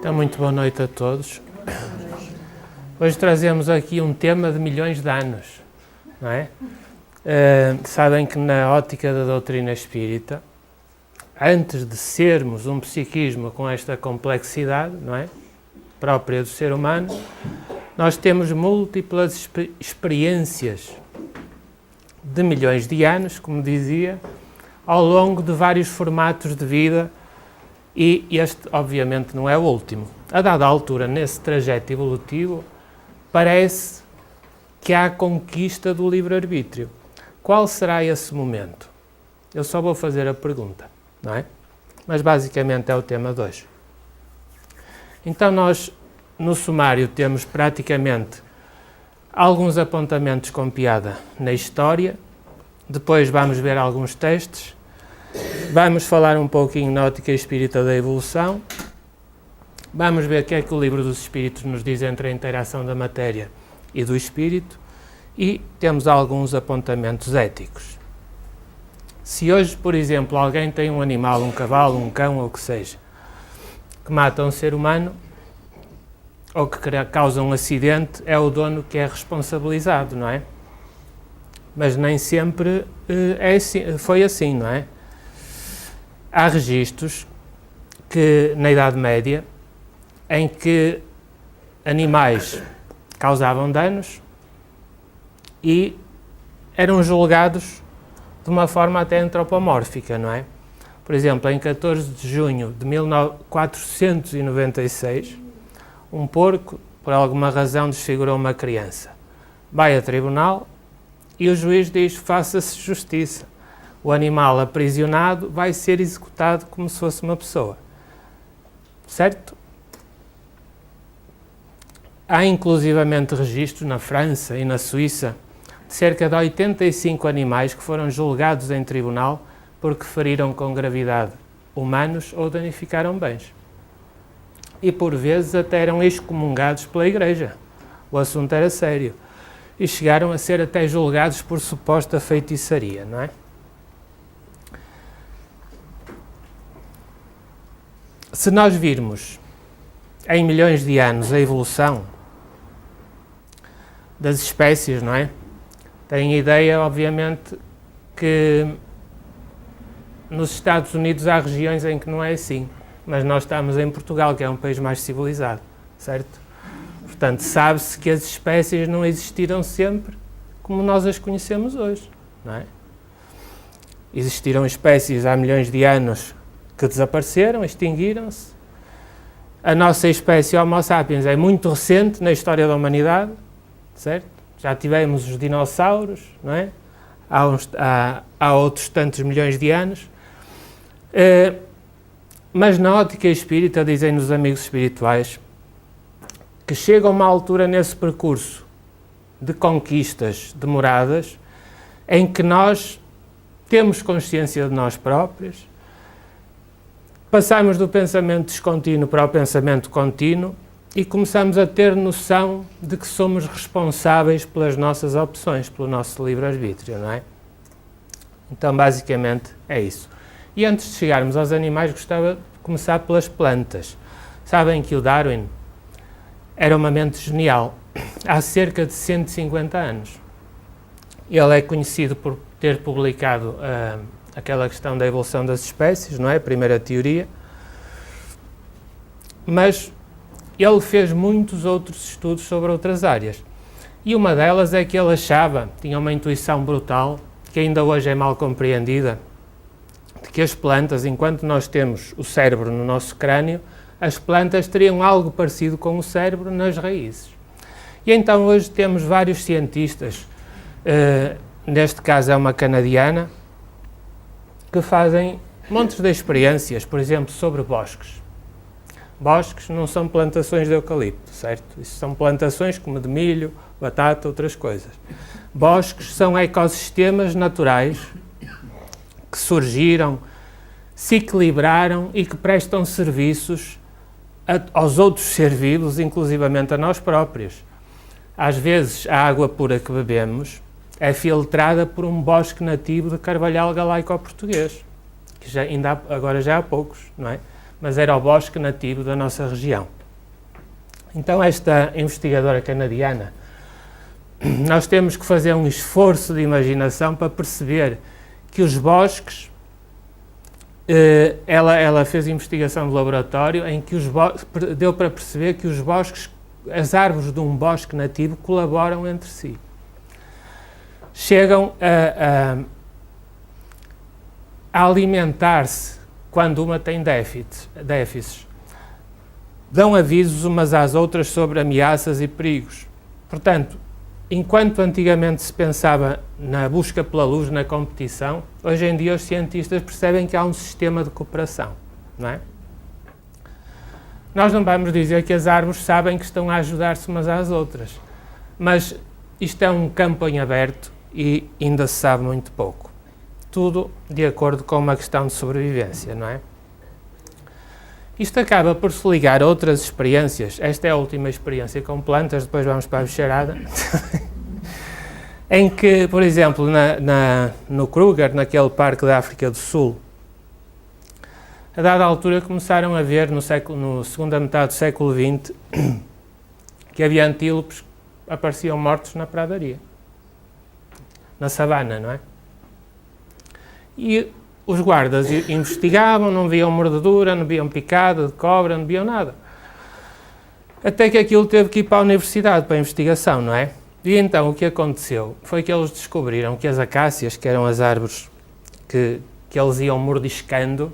Então, muito boa noite a todos. Hoje trazemos aqui um tema de milhões de anos, não é? Sabem que na ótica da doutrina espírita, antes de sermos um psiquismo com esta complexidade, não é? Própria do ser humano, nós temos múltiplas experiências de milhões de anos, como dizia, ao longo de vários formatos de vida, e este, obviamente, não é o último. A dada altura, nesse trajeto evolutivo, parece que há a conquista do livre-arbítrio. Qual será esse momento? Eu só vou fazer a pergunta, não é? Mas basicamente é o tema de hoje. Então nós, no sumário, temos praticamente alguns apontamentos com piada na história, depois vamos ver alguns textos, vamos falar um pouquinho na ótica espírita da evolução, vamos ver o que é que o livro dos Espíritos nos diz entre a interação da matéria e do espírito, e temos alguns apontamentos éticos. Se hoje, por exemplo, alguém tem um animal, um cavalo, um cão ou o que seja, que mata um ser humano ou que causa um acidente, é o dono que é responsabilizado, não é? Mas nem sempre foi assim, não é? Há registros que, na Idade Média, em que animais causavam danos e eram julgados de uma forma até antropomórfica, não é? Por exemplo, em 14 de junho de 1496, um porco, por alguma razão, desfigurou uma criança. Vai a tribunal e o juiz diz: faça-se justiça. O animal aprisionado vai ser executado como se fosse uma pessoa. Certo? Há inclusivamente registros na França e na Suíça de cerca de 85 animais que foram julgados em tribunal porque feriram com gravidade humanos ou danificaram bens. E por vezes até eram excomungados pela Igreja. O assunto era sério. E chegaram a ser até julgados por suposta feitiçaria, não é? Se nós virmos em milhões de anos a evolução das espécies, não é? Tem ideia, obviamente, que nos Estados Unidos há regiões em que não é assim, mas nós estamos em Portugal, que é um país mais civilizado, certo? Portanto, sabe-se que as espécies não existiram sempre como nós as conhecemos hoje, não é? Existiram espécies há milhões de anos que desapareceram, extinguiram-se. A nossa espécie Homo sapiens é muito recente na história da humanidade, certo? Já tivemos os dinossauros, não é? Há outros tantos milhões de anos. Mas na ótica espírita, dizem-nos os amigos espirituais, que chega uma altura nesse percurso de conquistas demoradas em que nós temos consciência de nós próprios, passamos do pensamento descontínuo para o pensamento contínuo e começamos a ter noção de que somos responsáveis pelas nossas opções, pelo nosso livre-arbítrio, não é? Então, basicamente, é isso. E antes de chegarmos aos animais, gostava de começar pelas plantas. Sabem que o Darwin era uma mente genial, há cerca de 150 anos. Ele é conhecido por ter publicado aquela questão da evolução das espécies, não é? A primeira teoria. Mas ele fez muitos outros estudos sobre outras áreas. E uma delas é que ele achava, tinha uma intuição brutal, que ainda hoje é mal compreendida, de que as plantas, enquanto nós temos o cérebro no nosso crânio, as plantas teriam algo parecido com o cérebro nas raízes. E então hoje temos vários cientistas, neste caso é uma canadiana, que fazem montes de experiências, por exemplo, sobre bosques. Bosques não são plantações de eucalipto, certo? Isso são plantações como de milho, batata, outras coisas. Bosques são ecossistemas naturais que surgiram, se equilibraram e que prestam serviços aos outros seres vivos, inclusivamente a nós próprios. Às vezes, a água pura que bebemos é filtrada por um bosque nativo de carvalhal galaico português, que agora já há poucos, não é? Mas era o bosque nativo da nossa região. Então esta investigadora canadiana, nós temos que fazer um esforço de imaginação para perceber que os bosques, ela fez investigação de laboratório em que deu para perceber que os bosques, as árvores de um bosque nativo colaboram entre si. Chegam a alimentar-se quando uma tem déficits. Dão avisos umas às outras sobre ameaças e perigos. Portanto, enquanto antigamente se pensava na busca pela luz, na competição, hoje em dia os cientistas percebem que há um sistema de cooperação, não é? Nós não vamos dizer que as árvores sabem que estão a ajudar-se umas às outras, mas isto é um campo em aberto e ainda se sabe muito pouco. Tudo de acordo com uma questão de sobrevivência, não é? Isto acaba por se ligar a outras experiências. Esta é a última experiência com plantas, depois vamos para a bicharada. Em que, por exemplo, no Kruger, naquele parque da África do Sul, a dada altura começaram a ver, no segunda metade do século XX, que havia antílopes que apareciam mortos na pradaria, na savana, não é? E os guardas investigavam, não viam mordedura, não viam picada de cobra, não viam nada. Até que aquilo teve que ir para a universidade, para a investigação, não é? E então o que aconteceu foi que eles descobriram que as acácias, que eram as árvores que eles iam mordiscando,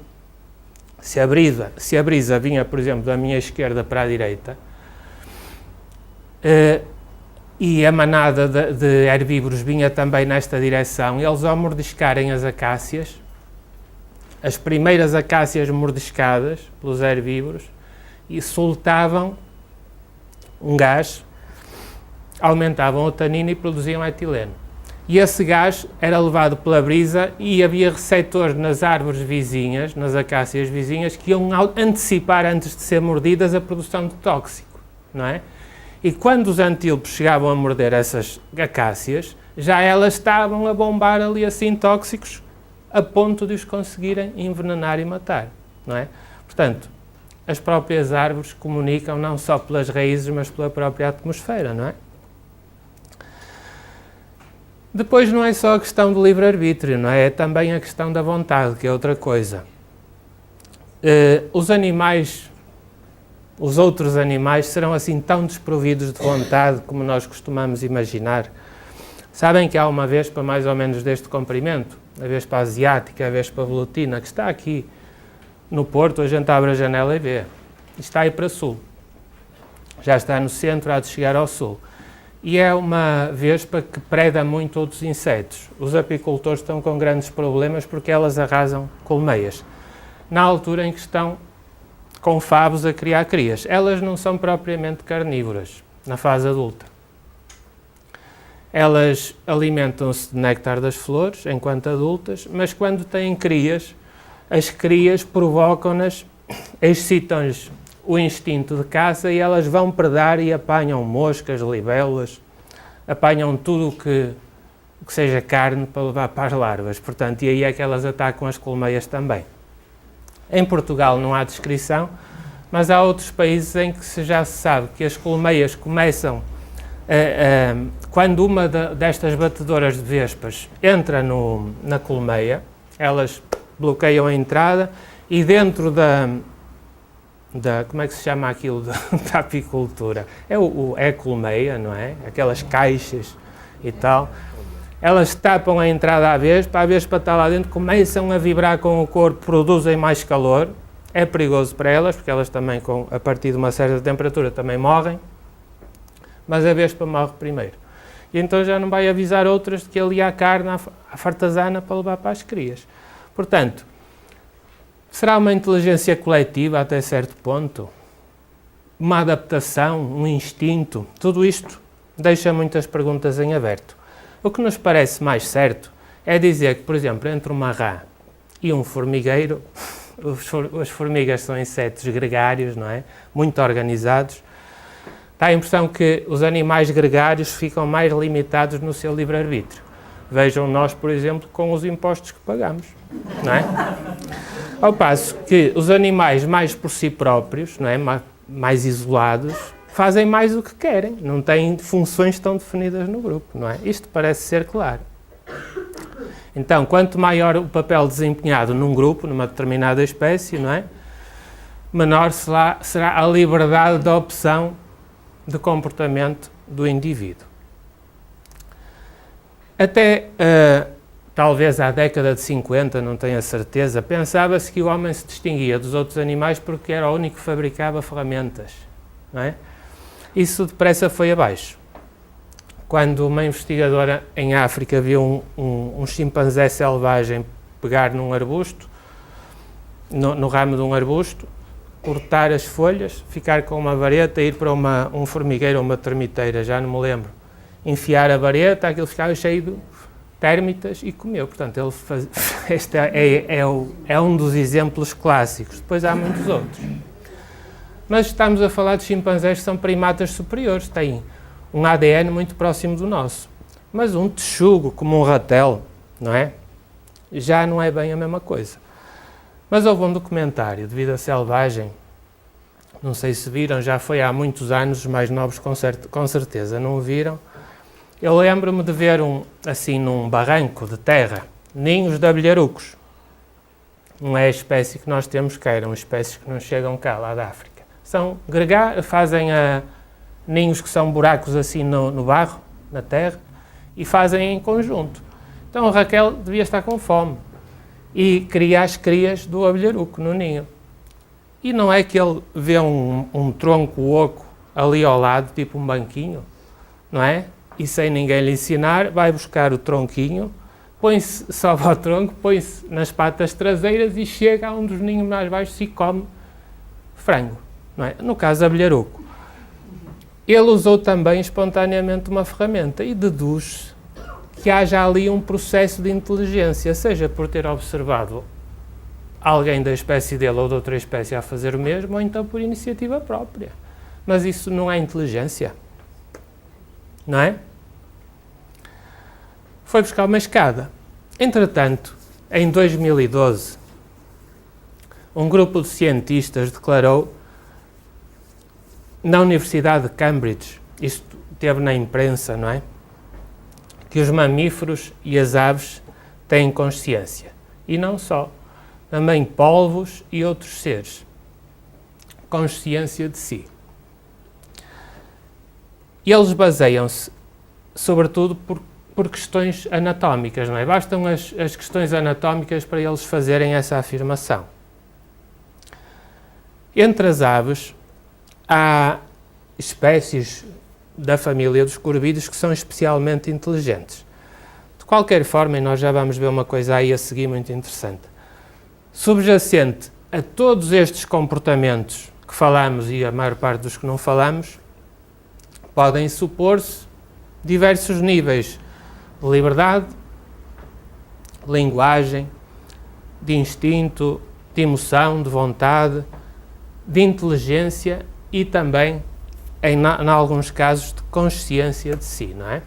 se a brisa vinha, por exemplo, da minha esquerda para a direita, e a manada de herbívoros vinha também nesta direção, e eles ao mordiscarem as acácias, as primeiras acácias mordiscadas pelos herbívoros, e soltavam um gás, aumentavam o tanino e produziam etileno. E esse gás era levado pela brisa e havia receptores nas árvores vizinhas, nas acácias vizinhas, que iam antecipar, antes de ser mordidas, a produção de tóxico, não é? E quando os antílopes chegavam a morder essas acácias, já elas estavam a bombar ali assim tóxicos, a ponto de os conseguirem envenenar e matar, não é? Portanto, as próprias árvores comunicam não só pelas raízes, mas pela própria atmosfera, não é? Depois não é só a questão do livre-arbítrio, não é? É também a questão da vontade, que é outra coisa. Os animais, os outros animais, serão assim tão desprovidos de vontade como nós costumamos imaginar. Sabem que há uma vespa mais ou menos deste comprimento, a vespa asiática, a vespa velutina, que está aqui no Porto, a gente abre a janela e vê. Está aí para sul. Já está no centro, há de chegar ao sul. E é uma vespa que preda muito outros insetos. Os apicultores estão com grandes problemas porque elas arrasam colmeias, na altura em que estão com favos a criar crias. Elas não são propriamente carnívoras na fase adulta. Elas alimentam-se de néctar das flores enquanto adultas, mas quando têm crias, as crias provocam-nas, excitam-lhes o instinto de caça e elas vão predar e apanham moscas, libélulas, apanham tudo o que seja carne para levar para as larvas. Portanto, e aí é que elas atacam as colmeias também. Em Portugal não há descrição, mas há outros países em que já se sabe que as colmeias começam, quando uma destas batedoras de vespas entra na colmeia, elas bloqueiam a entrada e dentro da como é que se chama aquilo da apicultura? É a colmeia, não é? Aquelas caixas e tal. Elas tapam a entrada à vespa, a vespa está lá dentro, começam a vibrar com o corpo, produzem mais calor. É perigoso para elas, porque elas também, a partir de uma certa temperatura, também morrem. Mas a vespa morre primeiro. E então já não vai avisar outras de que ali há carne, há fartazana para levar para as crias. Portanto, será uma inteligência coletiva até certo ponto? Uma adaptação, um instinto? Tudo isto deixa muitas perguntas em aberto. O que nos parece mais certo é dizer que, por exemplo, entre uma rã e um formigueiro, as formigas são insetos gregários, não é? Muito organizados. Dá a impressão que os animais gregários ficam mais limitados no seu livre-arbítrio. Vejam nós, por exemplo, com os impostos que pagamos, não é? Ao passo que os animais mais por si próprios, não é? Mais isolados, fazem mais do que querem, não têm funções tão definidas no grupo, não é? Isto parece ser claro. Então, quanto maior o papel desempenhado num grupo, numa determinada espécie, não é? Menor será a liberdade da opção de comportamento do indivíduo. Até, talvez há década de 50, não tenho a certeza, pensava-se que o homem se distinguia dos outros animais porque era o único que fabricava ferramentas, não é? Isso depressa foi abaixo. Quando uma investigadora em África viu um chimpanzé selvagem pegar num arbusto, no ramo de um arbusto, cortar as folhas, ficar com uma vareta, ir para um formigueiro ou uma termiteira, já não me lembro, enfiar a vareta, aquilo ficava cheio de térmitas e comeu. Portanto, este é um dos exemplos clássicos. Depois há muitos outros. Mas estamos a falar de chimpanzés que são primatas superiores, têm um ADN muito próximo do nosso. Mas um texugo, como um ratel, não é? Já não é bem a mesma coisa. Mas houve um documentário de vida selvagem, não sei se viram, já foi há muitos anos, os mais novos com certeza não o viram. Eu lembro-me de ver assim num barranco de terra, ninhos de abelharucos. Não é a espécie que nós temos cá, eram espécies que não chegam cá, lá da África. Fazem ninhos que são buracos assim no barro, na terra, e fazem em conjunto. Então a Raquel devia estar com fome e cria as crias do abelharuco no ninho. E não é que ele vê um tronco oco ali ao lado, tipo um banquinho, não é? E sem ninguém lhe ensinar, vai buscar o tronquinho, sobe ao tronco, põe-se nas patas traseiras e chega a um dos ninhos mais baixos e come frango, não é? No caso, abelharuco. Ele usou também espontaneamente uma ferramenta e deduz que haja ali um processo de inteligência, seja por ter observado alguém da espécie dele ou de outra espécie a fazer o mesmo, ou então por iniciativa própria. Mas isso não é inteligência, não é? Foi buscar uma escada. Entretanto, em 2012, um grupo de cientistas declarou na Universidade de Cambridge, isto esteve na imprensa, não é? Que os mamíferos e as aves têm consciência. E não só, também polvos e outros seres. Consciência de si. E eles baseiam-se, sobretudo, por questões anatómicas, não é? Bastam as questões anatómicas para eles fazerem essa afirmação. Entre as aves, há espécies da família dos corvídeos que são especialmente inteligentes. De qualquer forma, e nós já vamos ver uma coisa aí a seguir muito interessante, subjacente a todos estes comportamentos que falamos e a maior parte dos que não falamos, podem supor-se diversos níveis de liberdade, linguagem, de instinto, de emoção, de vontade, de inteligência e também, em alguns casos, de consciência de si, não é?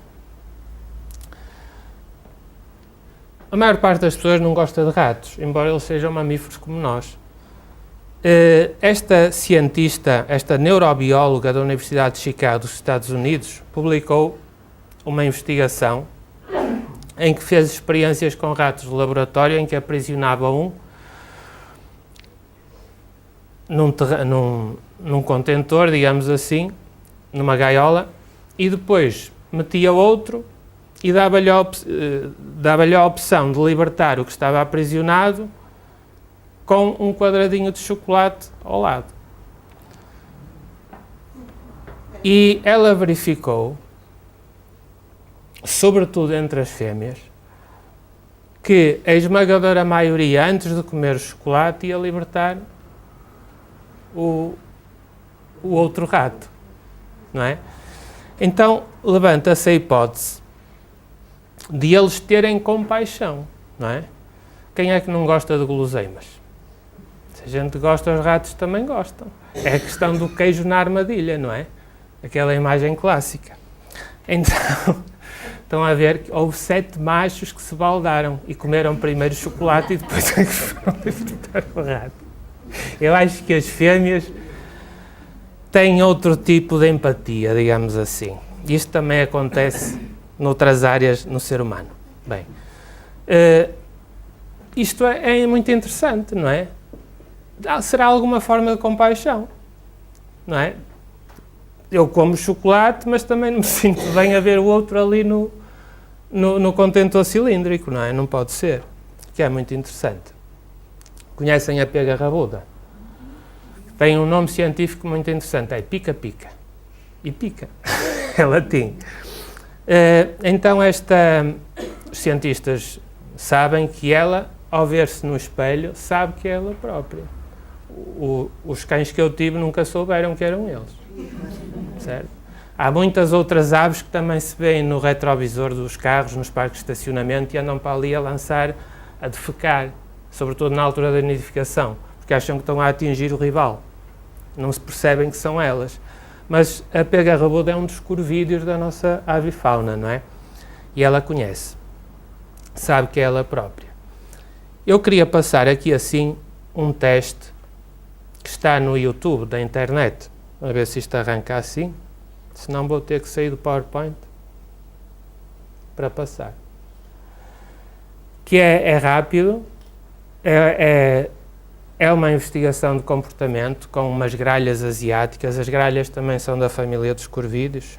A maior parte das pessoas não gosta de ratos, embora eles sejam mamíferos como nós. Esta cientista, esta neurobióloga da Universidade de Chicago, dos Estados Unidos, publicou uma investigação em que fez experiências com ratos de laboratório em que aprisionava num contentor, digamos assim, numa gaiola, e depois metia outro e dava-lhe a opção de libertar o que estava aprisionado com um quadradinho de chocolate ao lado. E ela verificou, sobretudo entre as fêmeas, que a esmagadora maioria, antes de comer o chocolate, ia libertar o outro rato, não é? Então, levanta-se a hipótese de eles terem compaixão, não é? Quem é que não gosta de guloseimas? Se a gente gosta, os ratos também gostam. É a questão do queijo na armadilha, não é? Aquela imagem clássica. Então, estão a ver que houve 7 machos que se baldaram e comeram primeiro chocolate e depois é que foram libertar o rato. Eu acho que as fêmeas têm outro tipo de empatia, digamos assim. Isto também acontece noutras áreas no ser humano. Bem, isto é muito interessante, não é? Será alguma forma de compaixão, não é? Eu como chocolate, mas também não me sinto bem a ver o outro ali no contentor cilíndrico, não é? Não pode ser. Que é muito interessante. Conhecem a pega rabuda? Tem um nome científico muito interessante, é pica-pica. E pica. É latim. Então, os cientistas sabem que ela, ao ver-se no espelho, sabe que é ela própria. Os cães que eu tive nunca souberam que eram eles. Certo? Há muitas outras aves que também se veem no retrovisor dos carros, nos parques de estacionamento, e andam para ali a defecar, sobretudo na altura da nidificação, porque acham que estão a atingir o rival. Não se percebem que são elas. Mas a pega rabuda é um dos corvídeos da nossa avifauna, não é? E ela conhece, sabe que é ela própria. Eu queria passar aqui assim um teste que está no YouTube da internet, a ver se isto arranca assim, senão vou ter que sair do PowerPoint para passar. Que é rápido, é uma investigação de comportamento com umas gralhas asiáticas. As gralhas também são da família dos corvídeos.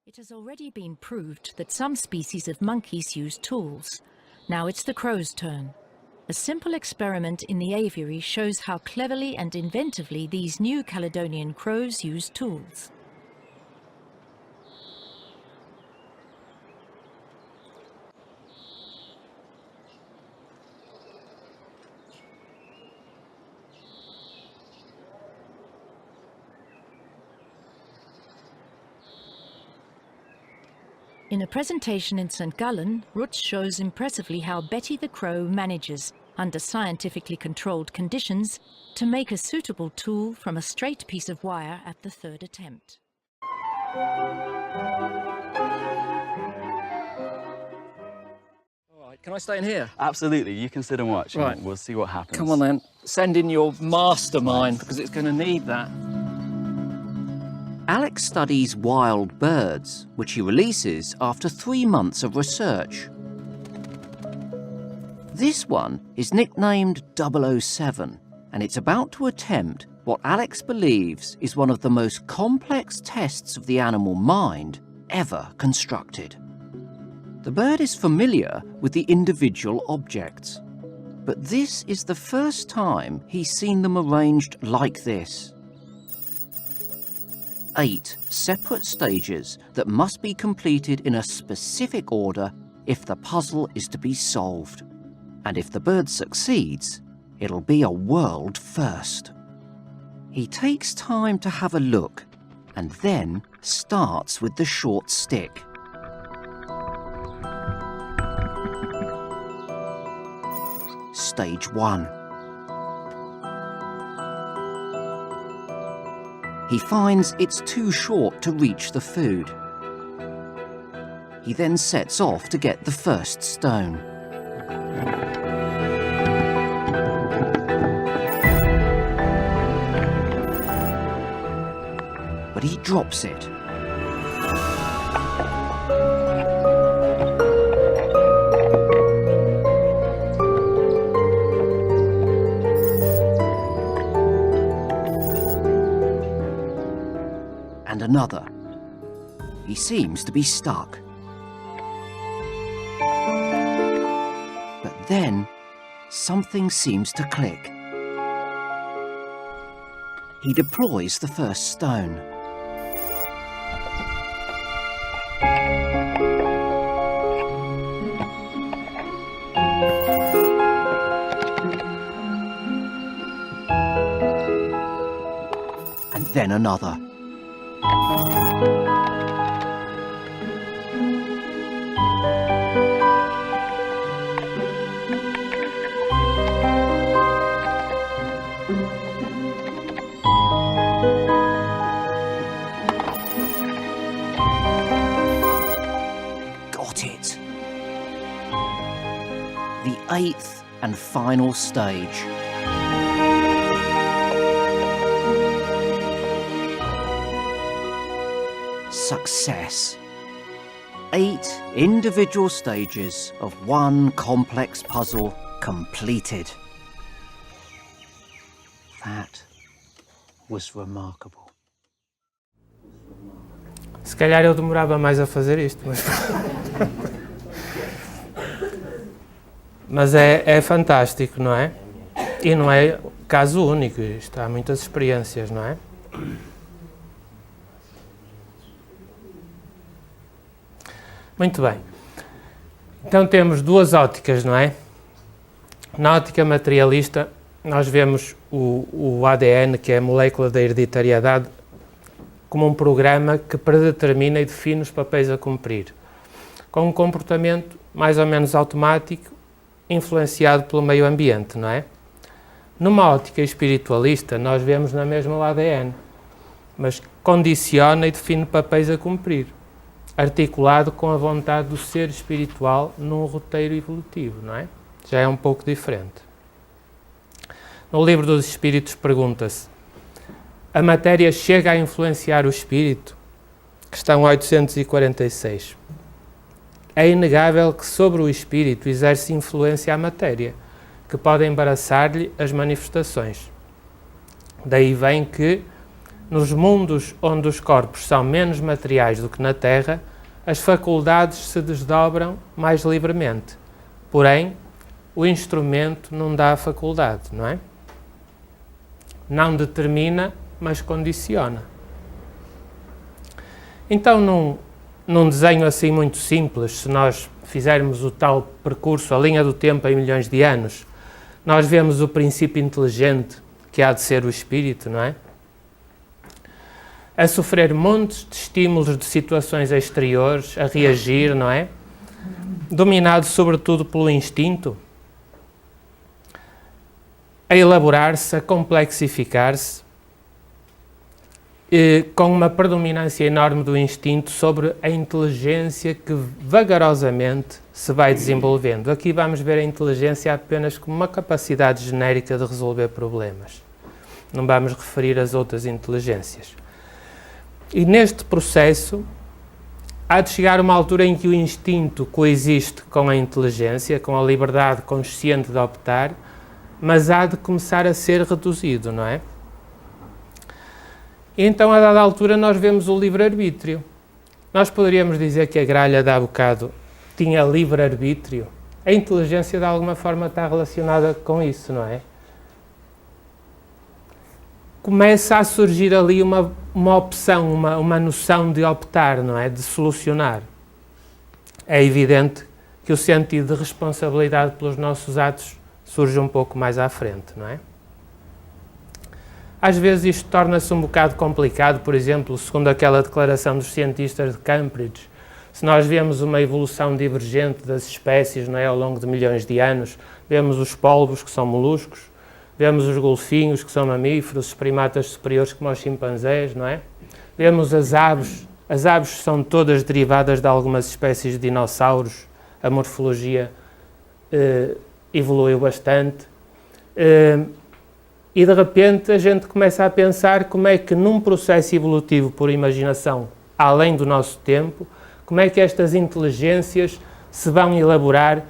It has already been proved that some species of monkeys use tools. Now it's the crow's turn. A simple experiment in the aviary shows how cleverly and inventively these New Caledonian crows use tools. In a presentation in St. Gallen, Rutz shows impressively how Betty the Crow manages, under scientifically controlled conditions, to make a suitable tool from a straight piece of wire at the third attempt. All right, can I stay in here? Absolutely, you can sit and watch and Right. we'll see what happens. Come on then, send in your mastermind because it's going to need that. Alex studies wild birds, which he releases after 3 months of research. This one is nicknamed 007, and it's about to attempt what Alex believes is one of the most complex tests of the animal mind ever constructed. The bird is familiar with the individual objects, but this is the first time he's seen them arranged like this. 8 separate stages that must be completed in a specific order if the puzzle is to be solved. And if the bird succeeds, it'll be a world first. He takes time to have a look and then starts with the short stick. Stage 1. He finds it's too short to reach the food. He then sets off to get the first stone. But he drops it. And another. He seems to be stuck. But then, something seems to click. He deploys the first stone. And then another. Got it. The 8th and final stage. success. 8 individual stages of one complex puzzle completed. That was remarkable. Se calhar eu demorava mais a fazer isto, mas é fantástico, não é? E não é caso único, isto há muitas experiências, não é? Muito bem. Então temos duas óticas, não é? Na ótica materialista, nós vemos o ADN, que é a molécula da hereditariedade, como um programa que predetermina e define os papéis a cumprir, com um comportamento mais ou menos automático, influenciado pelo meio ambiente, não é? Numa ótica espiritualista, nós vemos na mesma o ADN, mas condiciona e define papéis a cumprir, articulado com a vontade do ser espiritual num roteiro evolutivo, não é? Já é um pouco diferente. No Livro dos Espíritos pergunta-se: a matéria chega a influenciar o espírito? Questão 846. É inegável que sobre o espírito exerce influência a matéria, que pode embaraçar-lhe as manifestações. Daí vem que, nos mundos onde os corpos são menos materiais do que na Terra, as faculdades se desdobram mais livremente. Porém, o instrumento não dá a faculdade, não é? Não determina, mas condiciona. Então, num desenho assim muito simples, se nós fizermos o tal percurso, a linha do tempo em milhões de anos, nós vemos o princípio inteligente, que há de ser o espírito, não é? A sofrer montes de estímulos de situações exteriores, a reagir, não é? Dominado sobretudo pelo instinto, a elaborar-se, a complexificar-se, com uma predominância enorme do instinto sobre a inteligência que vagarosamente se vai desenvolvendo. Aqui vamos ver a inteligência apenas como uma capacidade genérica de resolver problemas. Não vamos referir as outras inteligências. E neste processo, há de chegar uma altura em que o instinto coexiste com a inteligência, com a liberdade consciente de optar, mas há de começar a ser reduzido, não é? E então, a dada altura, nós vemos o livre-arbítrio. Nós poderíamos dizer que a gralha de há bocado tinha livre-arbítrio. A inteligência, de alguma forma, está relacionada com isso, não é? Começa a surgir ali uma opção, uma noção de optar, não é? De solucionar. É evidente que o sentido de responsabilidade pelos nossos atos surge um pouco mais à frente, não é? Às vezes isto torna-se um bocado complicado, por exemplo, segundo aquela declaração dos cientistas de Cambridge, se nós vemos uma evolução divergente das espécies, não é, ao longo de milhões de anos, vemos os polvos, que são moluscos, vemos os golfinhos, que são mamíferos, os primatas superiores como os chimpanzés, não é? Vemos as aves são todas derivadas de algumas espécies de dinossauros, a morfologia evoluiu bastante, e de repente a gente começa a pensar como é que num processo evolutivo por imaginação, além do nosso tempo, como é que estas inteligências se vão elaborar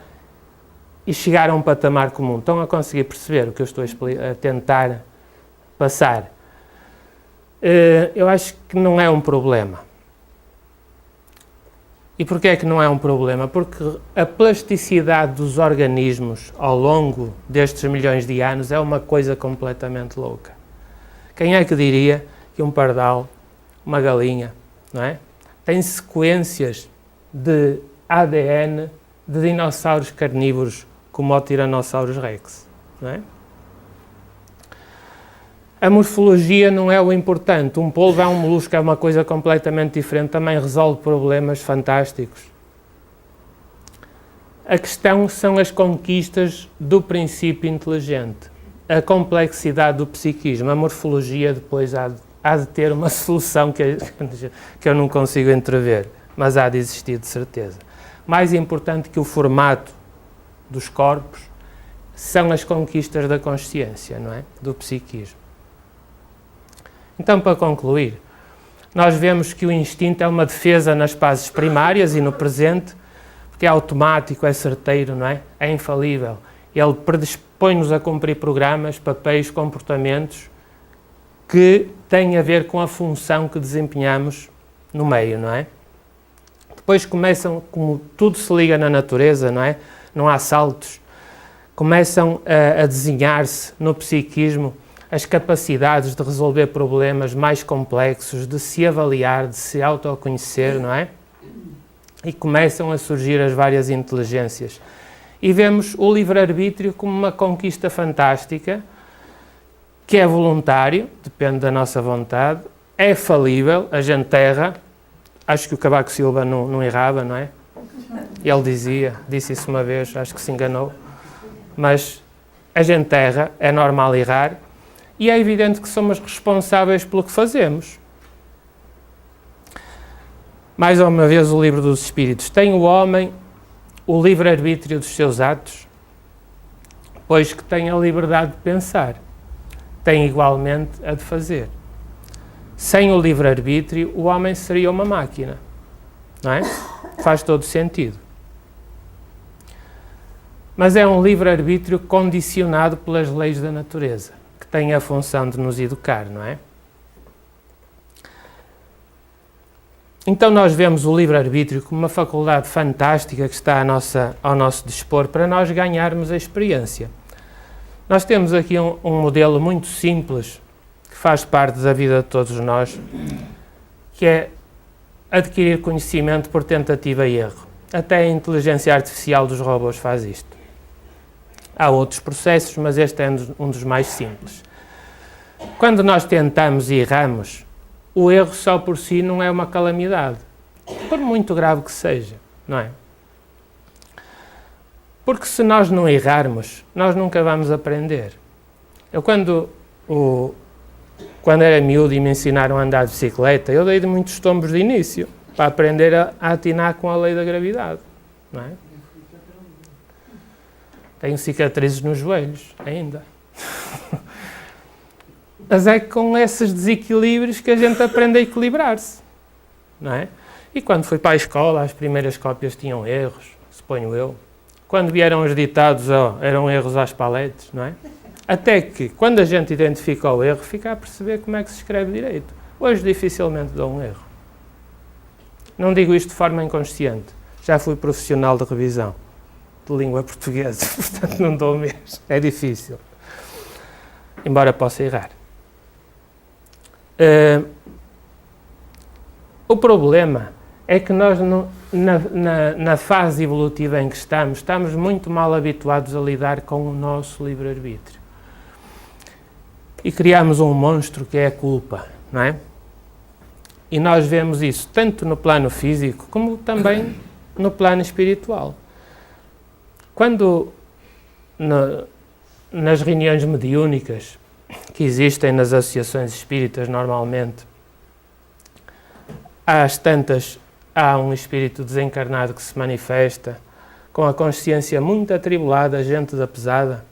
e chegar a um patamar comum. Estão a conseguir perceber o que eu estou a tentar passar? Eu acho que não é um problema. E porquê é que não é um problema? Porque a plasticidade dos organismos ao longo destes milhões de anos é uma coisa completamente louca. Quem é que diria que um pardal, uma galinha, não é? Tem sequências de ADN de dinossauros carnívoros como o Tyrannosaurus rex, não é? A morfologia não é o importante. Um polvo é um molusco, é uma coisa completamente diferente, também resolve problemas fantásticos. A questão são as conquistas do princípio inteligente, a complexidade do psiquismo. A morfologia depois há de ter uma solução que eu não consigo entrever, mas há de existir de certeza. Mais importante que o formato dos corpos são as conquistas da consciência, não é? Do psiquismo. Então, para concluir, nós vemos que o instinto é uma defesa nas fases primárias e no presente, porque é automático, é certeiro, não é? É infalível. Ele predispõe-nos a cumprir programas, papéis, comportamentos que têm a ver com a função que desempenhamos no meio, não é? Depois começam, como tudo se liga na natureza, não é? Não há saltos. Começam a desenhar-se no psiquismo as capacidades de resolver problemas mais complexos, de se avaliar, de se autoconhecer, não é? E começam a surgir as várias inteligências. E vemos o livre-arbítrio como uma conquista fantástica, que é voluntário, depende da nossa vontade, é falível, a gente erra. Acho que o Cavaco Silva não errava, não é? Ele disse isso uma vez, acho que se enganou. Mas a gente erra, é normal errar, e é evidente que somos responsáveis pelo que fazemos. Mais uma vez o Livro dos Espíritos. Tem o homem o livre-arbítrio dos seus atos, pois que tem a liberdade de pensar. Tem igualmente a de fazer. Sem o livre-arbítrio, o homem seria uma máquina. Não é? Faz todo sentido. Mas é um livre-arbítrio condicionado pelas leis da natureza, que tem a função de nos educar, não é? Então nós vemos o livre-arbítrio como uma faculdade fantástica que está ao nosso dispor para nós ganharmos a experiência. Nós temos aqui um modelo muito simples, que faz parte da vida de todos nós, que é adquirir conhecimento por tentativa e erro. Até a inteligência artificial dos robôs faz isto. Há outros processos, mas este é um dos mais simples. Quando nós tentamos e erramos, o erro só por si não é uma calamidade, por muito grave que seja, não é? Porque se nós não errarmos, nós nunca vamos aprender. Eu quando era miúdo e me ensinaram a andar de bicicleta, eu dei de muitos tombos de início, para aprender a atinar com a lei da gravidade, não é? Tenho cicatrizes nos joelhos, ainda. Mas é com esses desequilíbrios que a gente aprende a equilibrar-se, não é? E quando fui para a escola, as primeiras cópias tinham erros, suponho eu. Quando vieram os ditados, eram erros às paletes, não é? Até que, quando a gente identifica o erro, fica a perceber como é que se escreve direito. Hoje dificilmente dou um erro. Não digo isto de forma inconsciente. Já fui profissional de revisão de língua portuguesa, portanto não dou mesmo. É difícil. Embora possa errar. O problema é que nós, na fase evolutiva em que estamos muito mal habituados a lidar com o nosso livre-arbítrio. E criamos um monstro que é a culpa, não é? E nós vemos isso tanto no plano físico como também no plano espiritual. Quando nas reuniões mediúnicas que existem nas associações espíritas normalmente, às tantas há um espírito desencarnado que se manifesta com a consciência muito atribulada, gente da pesada,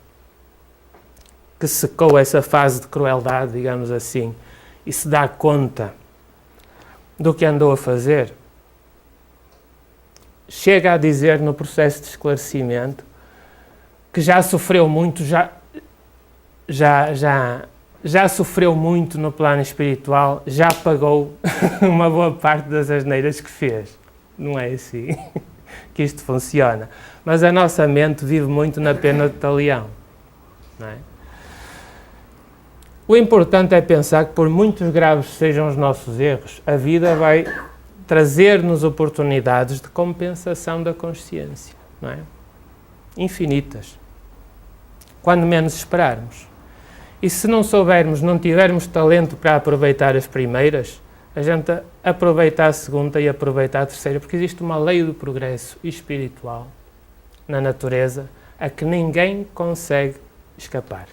que secou essa fase de crueldade, digamos assim, e se dá conta do que andou a fazer, chega a dizer no processo de esclarecimento que já sofreu muito, já sofreu muito no plano espiritual, já pagou uma boa parte das asneiras que fez. Não é assim que isto funciona. Mas a nossa mente vive muito na pena de talião, não é? O importante é pensar que, por muitos graves sejam os nossos erros, a vida vai trazer-nos oportunidades de compensação da consciência, não é? Infinitas. Quando menos esperarmos. E se não soubermos, não tivermos talento para aproveitar as primeiras, a gente aproveita a segunda e aproveita a terceira, porque existe uma lei do progresso espiritual na natureza a que ninguém consegue escapar.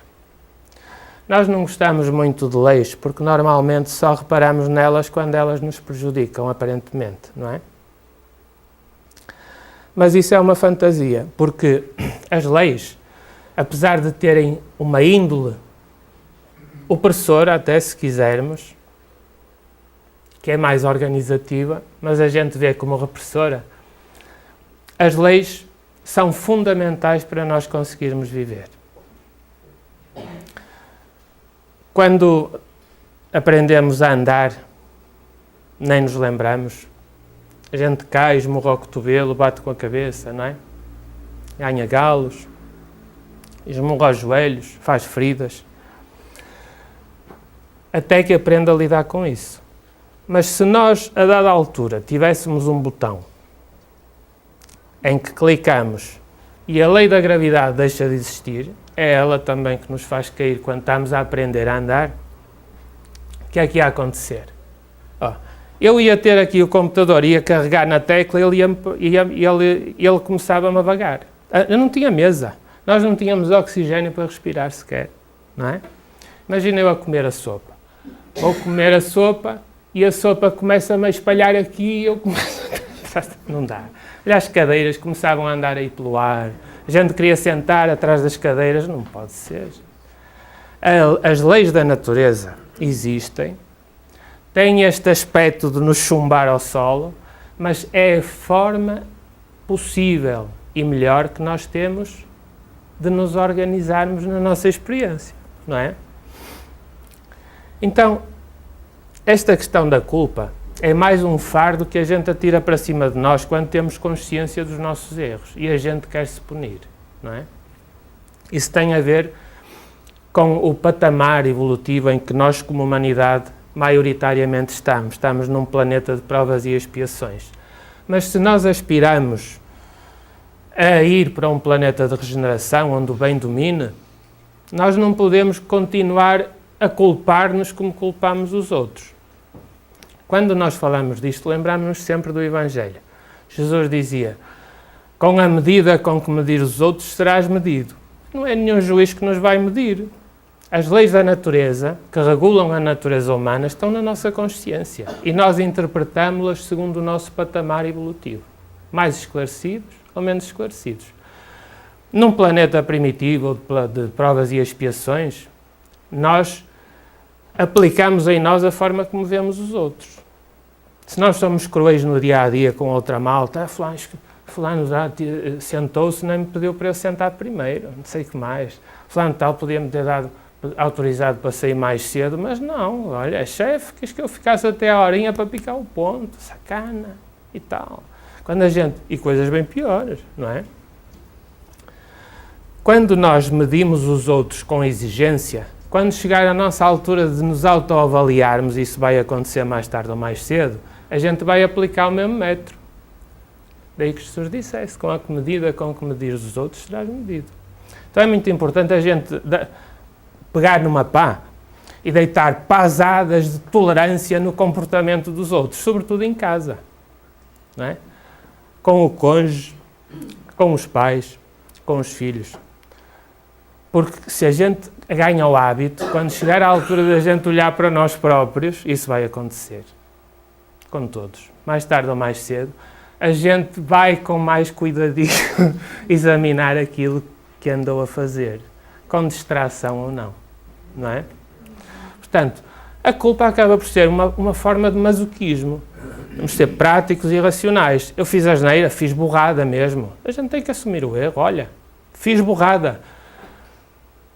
Nós não gostamos muito de leis, porque normalmente só reparamos nelas quando elas nos prejudicam, aparentemente, não é? Mas isso é uma fantasia, porque as leis, apesar de terem uma índole opressora, até se quisermos, que é mais organizativa, mas a gente vê como repressora. As leis são fundamentais para nós conseguirmos viver. Quando aprendemos a andar, nem nos lembramos. A gente cai, esmurra o cotovelo, bate com a cabeça, não é? Ganha galos, esmurra os joelhos, faz feridas. Até que aprenda a lidar com isso. Mas se nós, a dada altura, tivéssemos um botão em que clicamos e a lei da gravidade deixa de existir, é ela também que nos faz cair quando estamos a aprender a andar, o que é que ia acontecer? Eu ia ter aqui o computador, ia carregar na tecla e ele começava-me a vagar. Eu não tinha mesa, nós não tínhamos oxigênio para respirar sequer, não é? Imagina eu a comer a sopa. Vou comer a sopa e a sopa começa-me a espalhar aqui e eu começo a... Não dá. Olha, as cadeiras começavam a andar aí pelo ar. A gente queria sentar atrás das cadeiras. Não pode ser. As leis da natureza existem. Têm este aspecto de nos chumbar ao solo, mas é a forma possível e melhor que nós temos de nos organizarmos na nossa experiência, não é? Então, esta questão da culpa é mais um fardo que a gente atira para cima de nós quando temos consciência dos nossos erros e a gente quer se punir, não é? Isso tem a ver com o patamar evolutivo em que nós, como humanidade, maioritariamente estamos. Estamos num planeta de provas e expiações. Mas se nós aspiramos a ir para um planeta de regeneração, onde o bem domine, nós não podemos continuar a culpar-nos como culpamos os outros. Quando nós falamos disto, lembramos-nos sempre do Evangelho. Jesus dizia, com a medida com que medir os outros, serás medido. Não é nenhum juiz que nos vai medir. As leis da natureza, que regulam a natureza humana, estão na nossa consciência e nós interpretamos-las segundo o nosso patamar evolutivo. Mais esclarecidos ou menos esclarecidos. Num planeta primitivo de provas e expiações, nós aplicamos em nós a forma como vemos os outros. Se nós somos cruéis no dia-a-dia com outra malta, fulano já sentou-se, nem me pediu para eu sentar primeiro, não sei o que mais. Fulano tal podia-me ter dado autorizado para sair mais cedo, mas não, olha, chefe, quis que eu ficasse até a horinha para picar o ponto, sacana e tal. Quando a gente, e coisas bem piores, não é? Quando nós medimos os outros com exigência, quando chegar a nossa altura de nos autoavaliarmos, isso vai acontecer mais tarde ou mais cedo, a gente vai aplicar o mesmo metro. Daí que Jesus dissesse, com a medida com que medir os outros, serás medido. Então é muito importante a gente pegar numa pá e deitar pasadas de tolerância no comportamento dos outros, sobretudo em casa, não é? Com o cônjuge, com os pais, com os filhos. Porque se a gente ganha o hábito, quando chegar à altura da gente olhar para nós próprios, isso vai acontecer. Com todos. Mais tarde ou mais cedo, a gente vai com mais cuidadinho examinar aquilo que andou a fazer, com distração ou não. Não é? Portanto, a culpa acaba por ser uma forma de masoquismo. Temos de ser práticos e racionais. Eu fiz asneira, fiz burrada mesmo. A gente tem que assumir o erro. Olha, fiz burrada.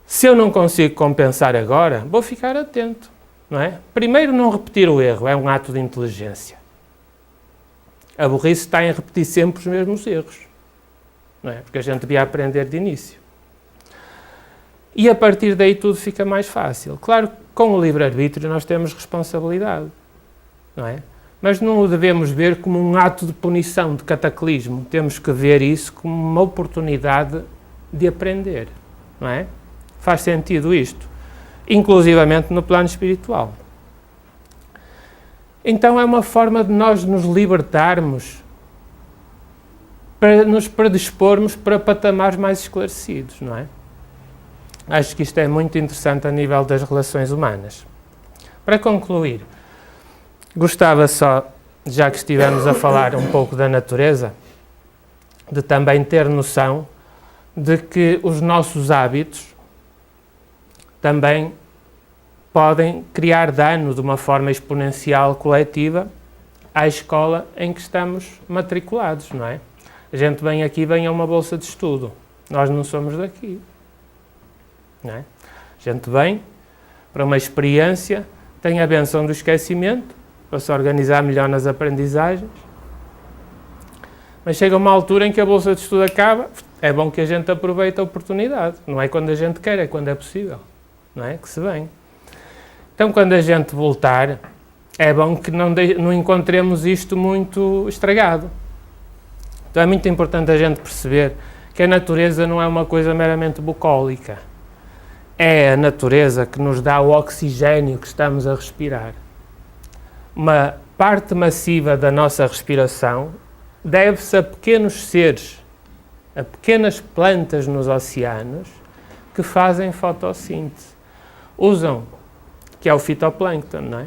Se eu não consigo compensar agora, vou ficar atento. Não é? Primeiro, não repetir o erro. É um ato de inteligência. A burrice está em repetir sempre os mesmos erros. Não é? Porque a gente devia aprender de início. E a partir daí tudo fica mais fácil. Claro que com o livre-arbítrio nós temos responsabilidade, não é? Mas não o devemos ver como um ato de punição, de cataclismo. Temos que ver isso como uma oportunidade de aprender, não é? Faz sentido isto, inclusivamente no plano espiritual. Então é uma forma de nós nos libertarmos, para nos predispormos para patamares mais esclarecidos, não é? Acho que isto é muito interessante a nível das relações humanas. Para concluir, gostava só, já que estivemos a falar um pouco da natureza, de também ter noção de que os nossos hábitos também podem criar dano de uma forma exponencial coletiva à escola em que estamos matriculados, não é? A gente vem aqui, vem a uma bolsa de estudo. Nós não somos daqui, não é? A gente vem para uma experiência, tem a benção do esquecimento, para se organizar melhor nas aprendizagens, mas chega uma altura em que a bolsa de estudo acaba, é bom que a gente aproveite a oportunidade, não é quando a gente quer, é quando é possível, não é? Que se vem. Então, quando a gente voltar, é bom que não encontremos isto muito estragado. Então é muito importante a gente perceber que a natureza não é uma coisa meramente bucólica. É a natureza que nos dá o oxigênio que estamos a respirar. Uma parte massiva da nossa respiração deve-se a pequenos seres, a pequenas plantas nos oceanos que fazem fotossíntese. Que é o fitoplâncton, não é?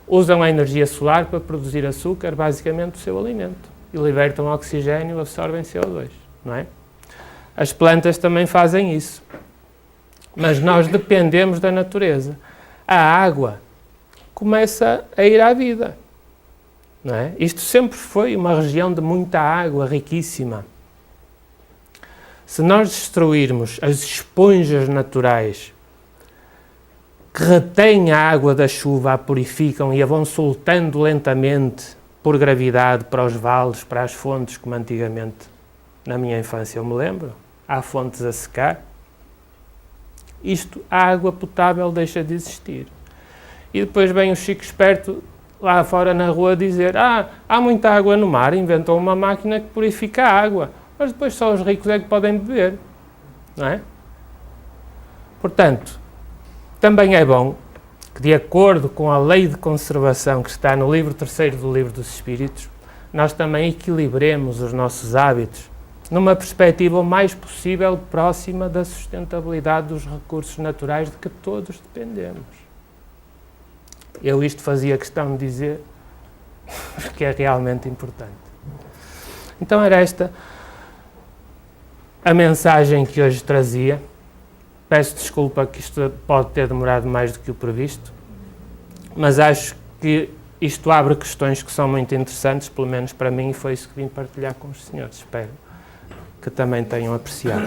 Usam a energia solar para produzir açúcar, basicamente o seu alimento, e libertam oxigênio, absorvem CO2, não é? As plantas também fazem isso, mas nós dependemos da natureza. A água começa a ir à vida, não é? Isto sempre foi uma região de muita água, riquíssima. Se nós destruirmos as esponjas naturais que retêm a água da chuva, a purificam e a vão soltando lentamente por gravidade para os vales, para as fontes, como antigamente, na minha infância eu me lembro, há fontes a secar, a água potável deixa de existir. E depois vem o chico esperto lá fora na rua dizer: há muita água no mar, inventou uma máquina que purifica a água, mas depois só os ricos é que podem beber, não é? Portanto, também é bom que, de acordo com a lei de conservação que está no livro 3º do Livro dos Espíritos, nós também equilibremos os nossos hábitos numa perspectiva o mais possível próxima da sustentabilidade dos recursos naturais de que todos dependemos. Eu isto fazia questão de dizer, porque é realmente importante. Então era esta a mensagem que hoje trazia. Peço desculpa que isto pode ter demorado mais do que o previsto, mas acho que isto abre questões que são muito interessantes, pelo menos para mim, e foi isso que vim partilhar com os senhores. Espero que também tenham apreciado.